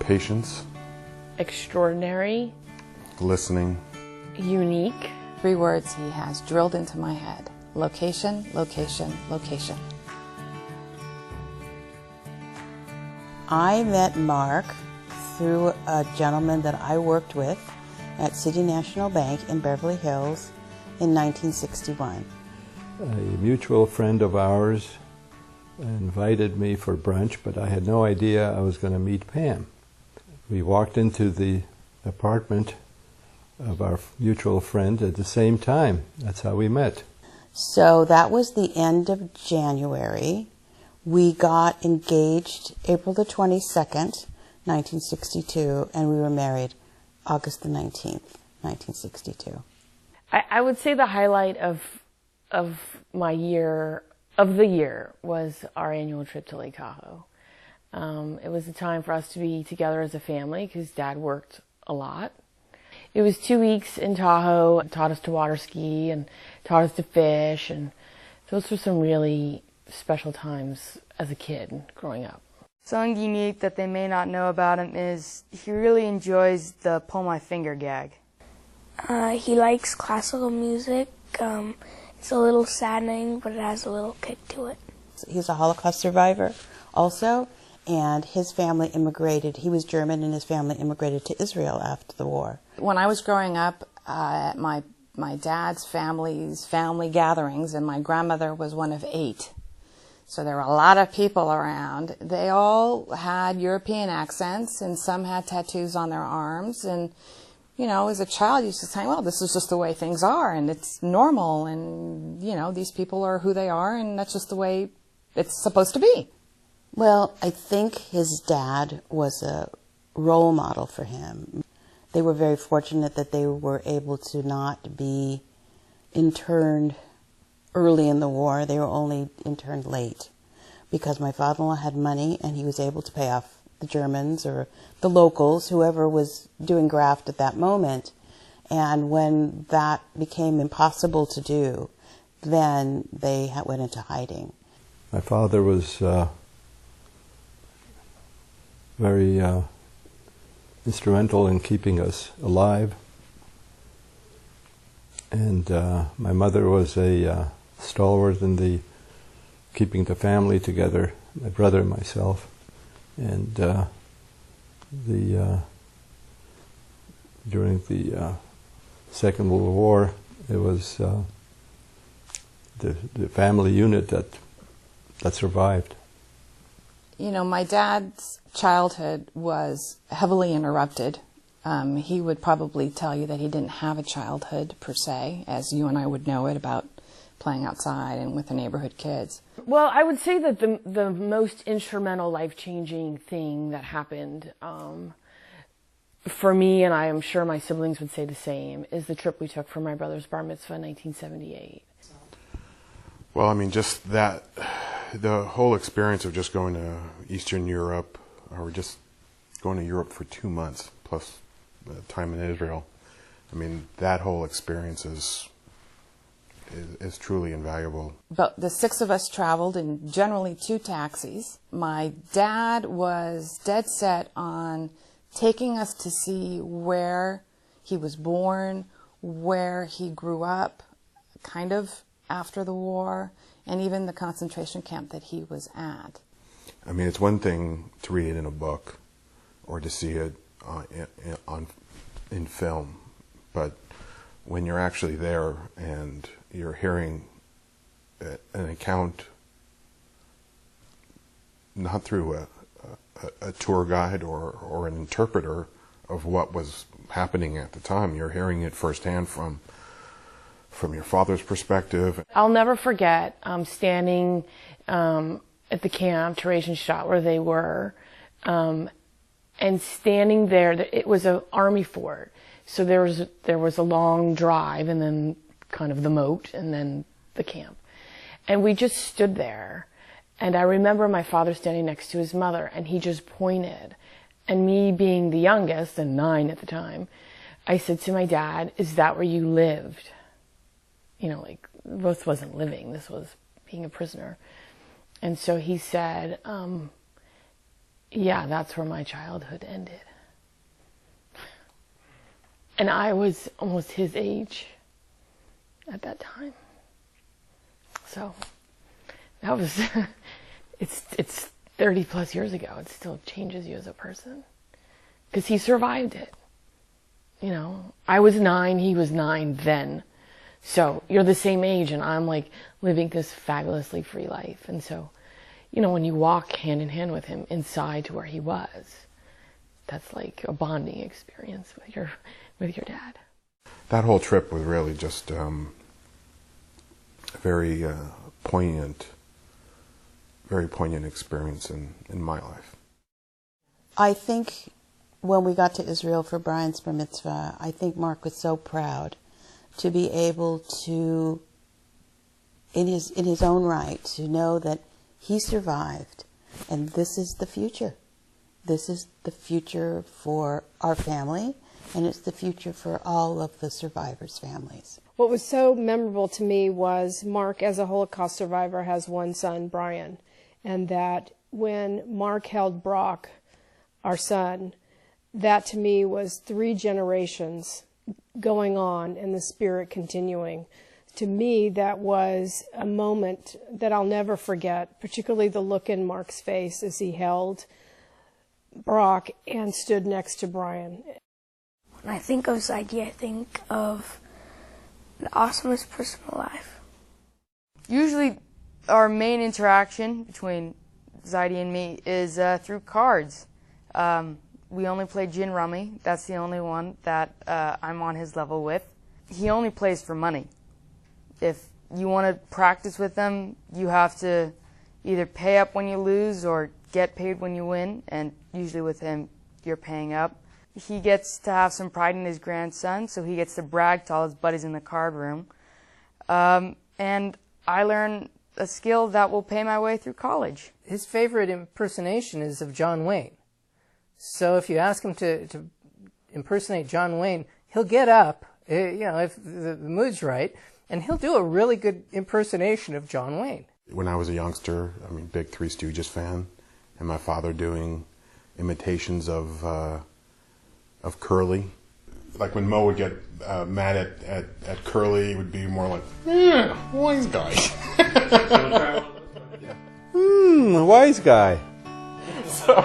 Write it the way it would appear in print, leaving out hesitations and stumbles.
Patience. Extraordinary. Listening. Unique. 3 words he has drilled into my head. Location, location, location. I met Mark through a gentleman that I worked with at City National Bank in Beverly Hills in 1961. A mutual friend of ours invited me for brunch, but I had no idea I was going to meet Pam. We walked into the apartment of our mutual friend at the same time. That's how we met. So that was the end of January. We got engaged April the 22nd, 1962, and we were married August the 19th, 1962. I would say the highlight of my year, of the year, was our annual trip to Lake Tahoe. It was a time for us to be together as a family because Dad worked a lot. It was 2 weeks in Tahoe. It taught us to water ski and taught us to fish, and those were some really special times as a kid growing up. Something unique that they may not know about him is he really enjoys the pull my finger gag. He likes classical music. It's a little saddening, but it has a little kick to it. He's a Holocaust survivor also, and his family immigrated. He was German, and his family immigrated to Israel after the war. When I was growing up, at my dad's family's family gatherings, and my grandmother was one of 8. So there were a lot of people around. They all had European accents, and some had tattoos on their arms. And, you know, as a child, you used to say, well, this is just the way things are, and it's normal, and, you know, these people are who they are, and that's just the way it's supposed to be. Well, I think his dad was a role model for him. They were very fortunate that they were able to not be interned early in the war. They were only interned late because my father-in-law had money and he was able to pay off the Germans or the locals, whoever was doing graft at that moment. And when that became impossible to do, then they went into hiding. My father was very instrumental in keeping us alive. And my mother was a stalwart in the keeping the family together, my brother and myself. And during the Second World War, it was the family unit that survived. You know, my dad's childhood was heavily interrupted. He would probably tell you that he didn't have a childhood per se, as you and I would know it, about playing outside and with the neighborhood kids. Well, I would say that the most instrumental, life-changing thing that happened for me, and I am sure my siblings would say the same, is the trip we took for my brother's bar mitzvah in 1978. Well, I mean, just that, the whole experience of just going to Eastern Europe, or just going to Europe for 2 months, plus time in Israel, I mean, that whole experience is truly invaluable. But the 6 of us traveled in generally 2 taxis. My dad was dead set on taking us to see where he was born, where he grew up, kind of after the war, and even the concentration camp that he was at. I mean, it's one thing to read it in a book or to see it in film, but when you're actually there and you're hearing an account, not through a tour guide or an interpreter of what was happening at the time, you're hearing it firsthand from your father's perspective. I'll never forget standing at the camp, Theresienstadt, where they were, and standing there. It was an army fort, so there was a long drive, and then kind of the moat, and then the camp. And we just stood there, and I remember my father standing next to his mother, and he just pointed. And me being the youngest, and 9 at the time, I said to my dad, "Is that where you lived?" You know, like, this wasn't living, this was being a prisoner. And so he said, yeah, that's where my childhood ended. And I was almost his age at that time. So that was, it's 30 plus years ago. It still changes you as a person. Because he survived it. You know, I was 9, he was 9 then. So you're the same age, and I'm like living this fabulously free life. And so, you know, when you walk hand in hand with him inside to where he was, that's like a bonding experience with your dad. That whole trip was really just very poignant experience in my life. I think when we got to Israel for Brian's bar mitzvah, I think Mark was so proud to be able to, in his own right, to know that he survived, and this is the future. This is the future for our family, and it's the future for all of the survivors' families. What was so memorable to me was Mark, as a Holocaust survivor, has one son, Brian, and that when Mark held Brock, our son, that to me was 3 generations going on and the spirit continuing. To me, that was a moment that I'll never forget, particularly the look in Mark's face as he held Brock and stood next to Brian. When I think of Zaidi, I think of the awesomest person alive. Usually our main interaction between Zaidi and me is through cards. We only play gin rummy. That's the only one that I'm on his level with. He only plays for money. If you want to practice with him, you have to either pay up when you lose or get paid when you win, and usually with him, you're paying up. He gets to have some pride in his grandson, so he gets to brag to all his buddies in the card room. And I learn a skill that will pay my way through college. His favorite impersonation is of John Wayne. So if you ask him to impersonate John Wayne, he'll get up, you know, if the mood's right, and he'll do a really good impersonation of John Wayne. When I was a youngster, I mean, big Three Stooges fan, and my father doing imitations of Curly. Like when Mo would get mad at Curly, it would be more like, wise guy. Wise guy. So